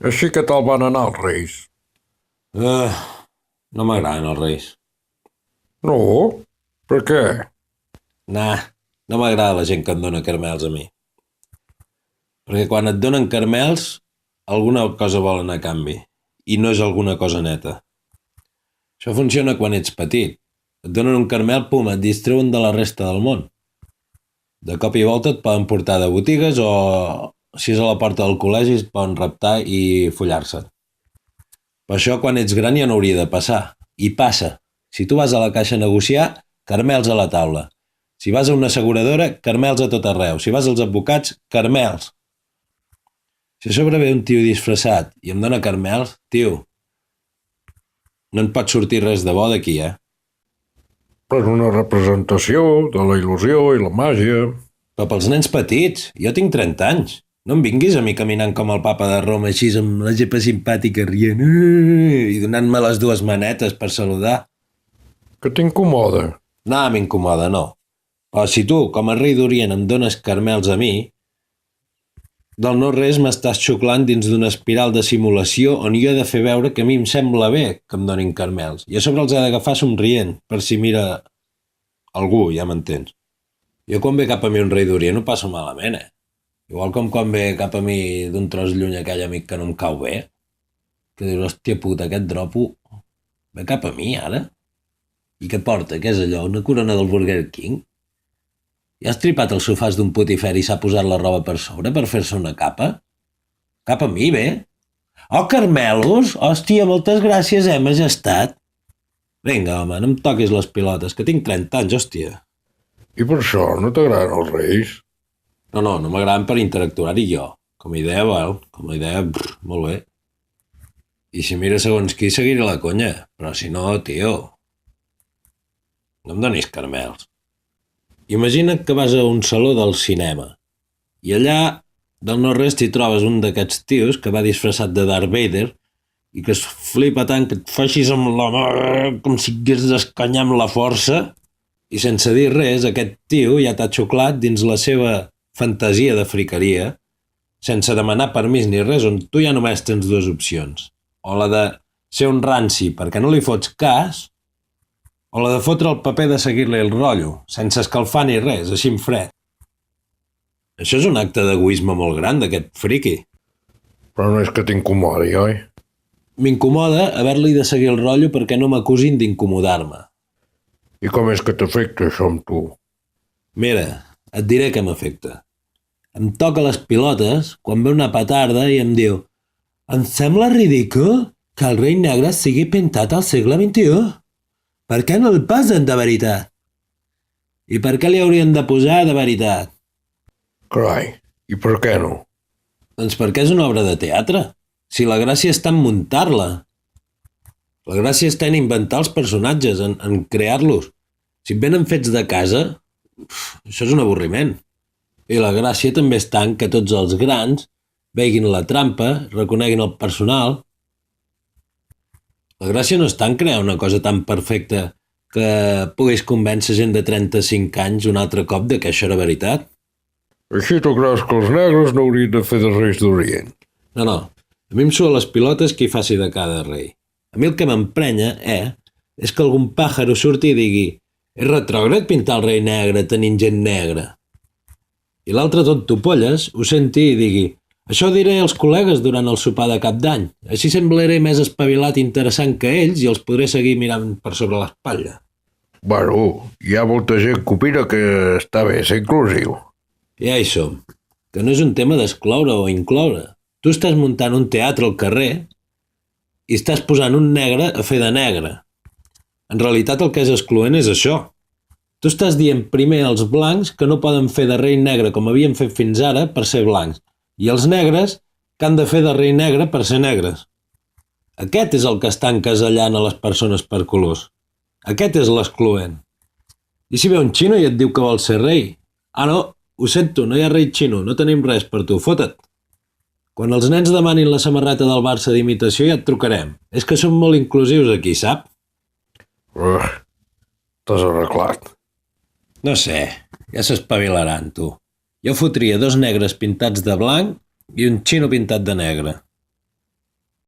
Així que tal van anar els Reis? Uh, no m'agraden els Reis. No? Per què? Nah, no m'agrada la gent que em dona caramels a mi. Perquè quan et donen caramels, alguna cosa volen a canvi. I no és alguna cosa neta. Això funciona quan ets petit. Et donen un caramel, pum, et distreuen de la resta del món. De cop i volta et poden portar de botigues o, si és a la porta del col·legi, et poden raptar i follar-se. Per això, quan ets gran ja no hauria de passar. I passa. Si tu vas a la caixa a negociar, caramels a la taula. Si vas a una asseguradora, caramels a tot arreu. Si vas als advocats, caramels. Si a sobre ve un tio disfressat i em dona caramels, tio, no en pot sortir res de bo d'aquí, És una representació de la il·lusió i la màgia. Però pels nens petits, jo tinc 30 anys. No em vinguis a mi caminant com el papa de Roma, així amb la gepa simpàtica rient i donant-me les dues manetes per saludar. Que t'incomoda? No, m'incomoda, no. Però si tu, com a rei d'Orient, em dones caramels a mi, del no res m'estàs xuclant dins d'una espiral de simulació on jo he de fer veure que a mi em sembla bé que em donin caramels. I a sobre els he d'agafar somrient, per si mira algú, ja m'entens. Jo quan ve cap a mi un rei d'Orient ho passo malament, Igual com quan ve cap a mi d'un tros lluny aquell amic que no em cau bé, que dius, hòstia puta, aquest dropo ve cap a mi, ara? I què porta? Què és allò? Una corona del Burger King? Ja has tripat els sofàs d'un putifer i s'ha posat la roba per sobre per fer-se una capa? Cap a mi, bé? Oh, Carmelos! Hòstia, moltes gràcies, majestat! Vinga, home, no em toquis les pilotes, que tinc 30 anys, hòstia. I per això no t'agraden els Reis? No m'agraden per interactuar-hi jo. Com a idea, com a idea, molt bé. I si mira segons qui, seguiré la conya. Però si no, tio, no em donis caramels. Imagina't que vas a un saló del cinema i allà, del no-res, t'hi trobes un d'aquests tios que va disfressat de Darth Vader i que es flipa tant que et fa així amb la mà com si hagués d'escanyar amb la força i sense dir res, aquest tio ja t'ha xuclat dins la seva fantasia de friqueria sense demanar permís ni res, on tu ja només tens dues opcions. O la de ser un ranci perquè no li fots cas, o la de fotre el paper de seguir-li el rotllo, sense escalfar ni res, així en fred. Això és un acte d'egoisme molt gran d'aquest friqui. Però no és que t'incomodi, oi? M'incomoda haver-li de seguir el rotllo perquè no m'acusin d'incomodar-me. I com és que t'afecta això amb tu? Mira, et diré què m'afecta. Em toca les pilotes quan ve una petarda i em diu «Em sembla ridícul que el rei negre sigui pintat al segle XXI. Per què no el posen de veritat? I per què li haurien de posar de veritat?» Carai, i per què no? Doncs perquè és una obra de teatre. Si la gràcia està en muntar-la. La gràcia està en inventar els personatges, en crear-los. Si venen fets de casa, això és un avorriment. I la gràcia també està en que tots els grans veguin la trampa, reconeguin el personal. La gràcia no està en crear una cosa tan perfecta que puguis convèncer gent de 35 anys un altre cop de que això era veritat. Així tu creus que els negres no haurien de fer de Reis d'Orient? No. A mi em sua les pilotes qui faci de cada rei. A mi el que m'emprenya, és que algun pàjaro surti i digui «És retrògrad pintar el rei negre tenint gent negra». I l'altre tontopolles ho senti i digui «Això diré als col·legues durant el sopar de cap d'any. Així semblaré més espavilat i interessant que ells i els podré seguir mirant per sobre l'espatlla». Bueno, hi ha molta gent que opina que està bé ser inclusiu. Ja hi som, que no és un tema d'excloure o incloure. Tu estàs muntant un teatre al carrer i estàs posant un negre a fer de negre. En realitat el que és excloent és això. Tu estàs dient primer als blancs que no poden fer de rei negre com havien fet fins ara per ser blancs i els negres que han de fer de rei negre per ser negres. Aquest és el que està encasellant a les persones per colors. Aquest és l'excloent. I si ve un xino i et diu que vol ser rei? Ah, no, ho sento, no hi ha rei xino, no tenim res per tu, fota't. Quan els nens demanin la samarreta del Barça d'imitació ja et trucarem. És que som molt inclusius aquí, sap? T'has arreglat. No sé, ja s'espavilaran, tu. Jo fotria 2 negres pintats de blanc i un xino pintat de negre.